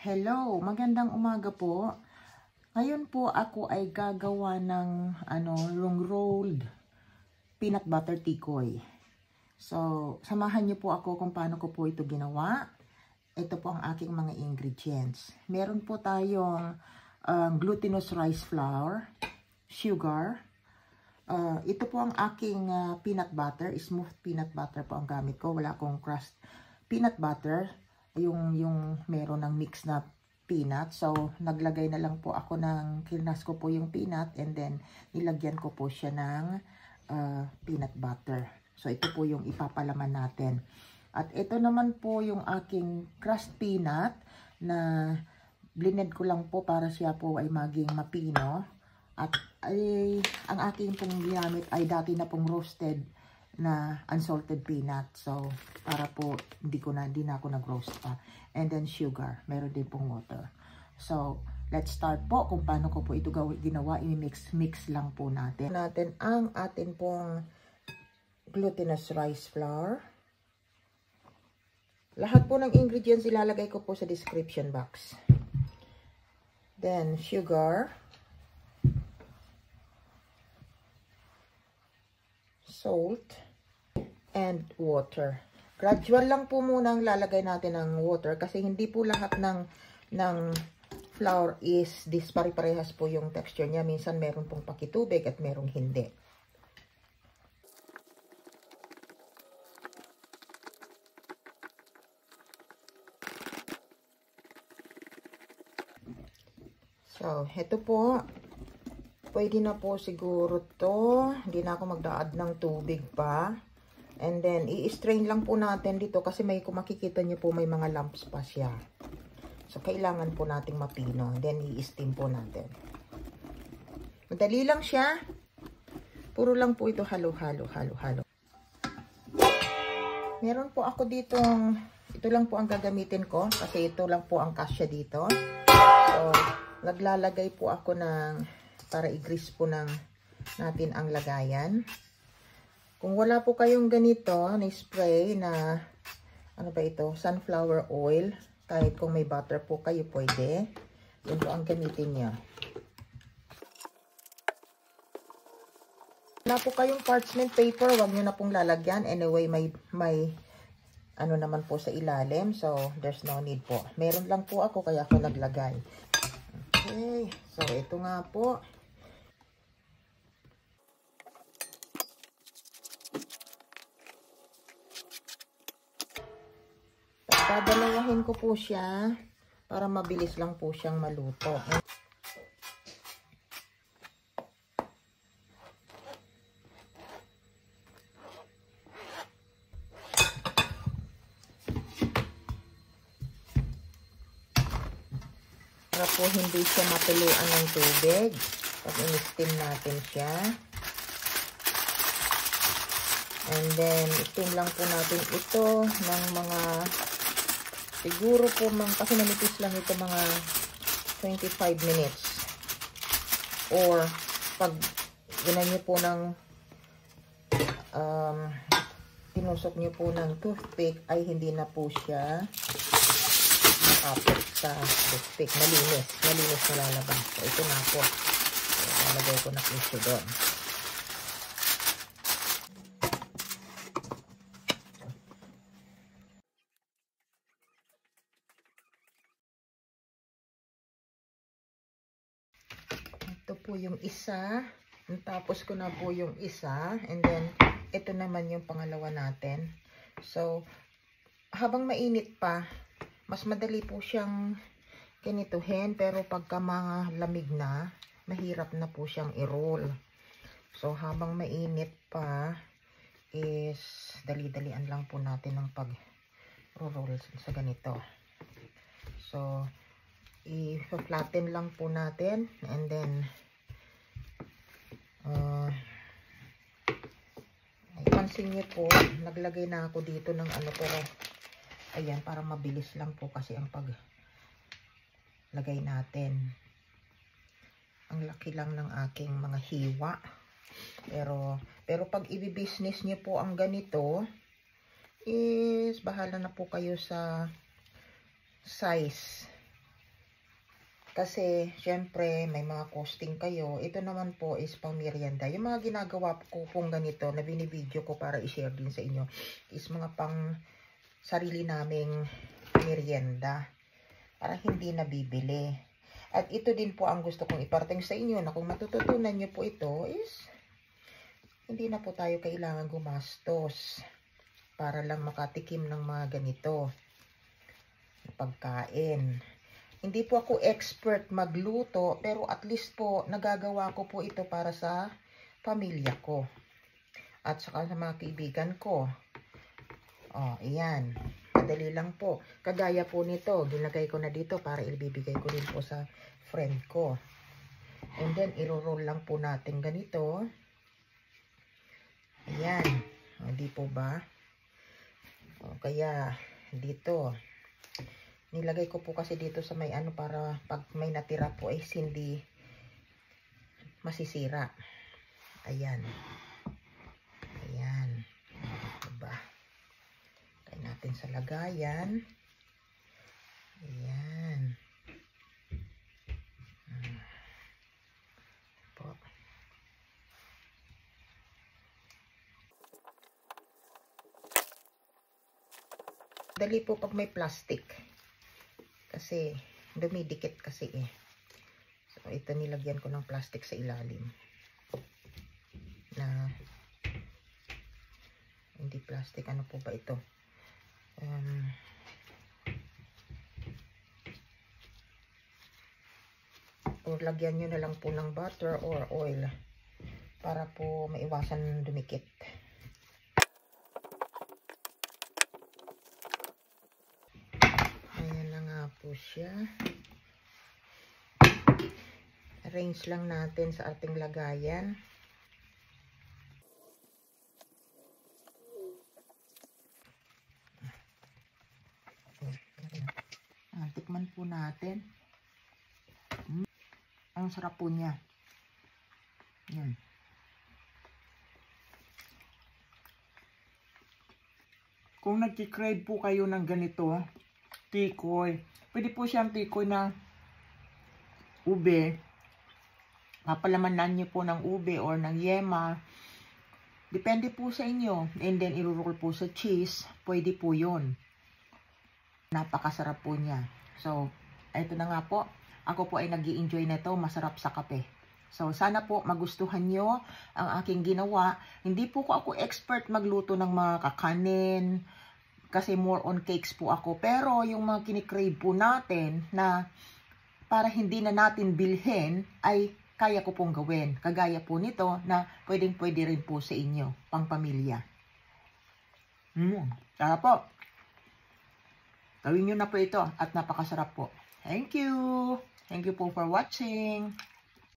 Hello, magandang umaga po. Ngayon po ako ay gagawa ng long rolled peanut butter tikoy. So, samahan niyo po ako kung paano ko po ito ginawa. Ito po ang aking mga ingredients. Meron po tayong glutinous rice flour, sugar. Ito po ang aking peanut butter, smooth peanut butter po ang gamit ko. Wala akong crust peanut butter. Yung meron ng mix na peanut. So, naglagay na lang po ako kinas ko po yung peanut and then nilagyan ko po siya ng peanut butter. So, ito po yung ipapalaman natin. At ito naman po yung aking crushed peanut na blended ko lang po para siya po ay maging mapino. At ang aking pong ginamit ay dati na pong roasted na unsalted peanut. So, para po hindi na ako nag-roast pa. And then sugar. Meron din pong water. So, let's start po kung paano ko po ito ginawa. I-mix lang po natin. Ang atin pong glutinous rice flour. Lahat po ng ingredients ilalagay ko po sa description box. Then, sugar. Salt. And water. Gradual lang po muna ang lalagay natin ng water kasi hindi po lahat ng flour is pare-parehas po yung texture niya. Minsan meron pong pakitubig at merong hindi. So, ito po. Pwede na po siguro to. Hindi na ako magdaad ng tubig pa. And then, i-strain lang po natin dito kasi kung makikita nyo po may mga lumps pa siya. So, kailangan po nating mapino. Then, i-steam po natin. Madali lang siya. Puro lang po ito halo-halo. Meron po ako ditong, ito lang po ang gagamitin ko kasi ito lang po ang kasya dito. So, naglalagay po ako para i-grease po natin ang lagayan. Kung wala po kayong ganito na spray na, ano ba ito, sunflower oil, kahit kung may butter po kayo pwede, yun po ang gamitin niya. Wala po kayong parchment paper, wag nyo na pong lalagyan. Anyway, may ano naman po sa ilalim, so there's no need po. Meron lang po ako, kaya ako naglagay. Okay, so ito nga po. Dadalawahin ko po siya para mabilis lang po siyang maluto. Para po hindi siya matuluan ng tubig. Pag in-steam natin siya. And then, steam lang po natin ito ng mga siguro po, kasi manipis lang ito mga 25 minutes. Or, pag ginan nyo po tinusok nyo po ng toothpick, ay hindi na po siya nakapit sa toothpick. Malinis na lalabas. So, ito na po. Nalagay ko na po siya doon. Ito po yung isa. Tapos ko na po yung isa. And then, ito naman yung pangalawa natin. So, habang mainit pa, mas madali po siyang ganituhin. Pero pagka mga lamig na, mahirap na po siyang i-roll. So, habang mainit pa, is dali-dalian lang po natin ang pag-roll sa ganito. So, i-flatten lang po natin and then pansin nyo po, naglagay na ako dito ng pero ayan, para mabilis lang po kasi ang paglagay natin. Ang laki lang ng aking mga hiwa, pero pag i-business nyo po ang ganito is bahala na po kayo sa size Kasi, syempre, may mga costing kayo. Ito naman po is pang merienda. Yung mga ginagawa ko pong ganito, na binibideo ko para i-share din sa inyo, is mga pang sarili naming merienda. Para hindi nabibili. At ito din po ang gusto kong iparating sa inyo, na kung matututunan nyo po ito, is hindi na po tayo kailangan gumastos para lang makatikim ng mga ganito pagkain. Hindi po ako expert magluto, pero at least po nagagawa ko po ito para sa pamilya ko at saka sa mga kaibigan ko. Oh, ayan. Madali lang po. Kagaya po nito, ginagay ko na dito para ibibigay ko din po sa friend ko. And then, iro-roll lang po natin ganito. Ayan. Hindi po ba? O, kaya, dito. Nilagay ko po kasi dito sa may ano para pag may natira po is hindi masisira. Ayan. Ayan. Diba? Lagay natin sa lagayan. Ayan. Po. Dali po pag may plastic. Kasi dumidikit kasi eh. So ito nilagyan ko ng plastic sa ilalim. Na hindi plastic, ano po ba ito? Or lagyan nyo na lang po ng butter or oil para po maiwasan dumikit. Ayan na nga po siya. Arrange lang natin sa ating lagayan. Tikman po natin. Ang sarap po niya. Yan. Kung nagki-crave po kayo ng ganito, tikoy. Pwede po siyang tikoy na ube. Papalamanan niyo po ng ube or ng yema. Depende po sa inyo. And then, iruroll po sa cheese. Pwede po yun. Napakasarap po niya. So, ito na nga po. Ako po ay nag-i-enjoy na ito. Masarap sa kape. So, sana po magustuhan nyo ang aking ginawa. Hindi po ako expert magluto ng mga kakanin. Kasi more on cakes po ako. Pero, yung mga kinikrave po natin na para hindi na natin bilhin ay kaya ko pong gawin. Kagaya po nito na pwedeng-pwede rin po sa inyo. Pang pamilya. Sarap po. Gawin nyo na po ito at napakasarap po. Thank you. Thank you po for watching.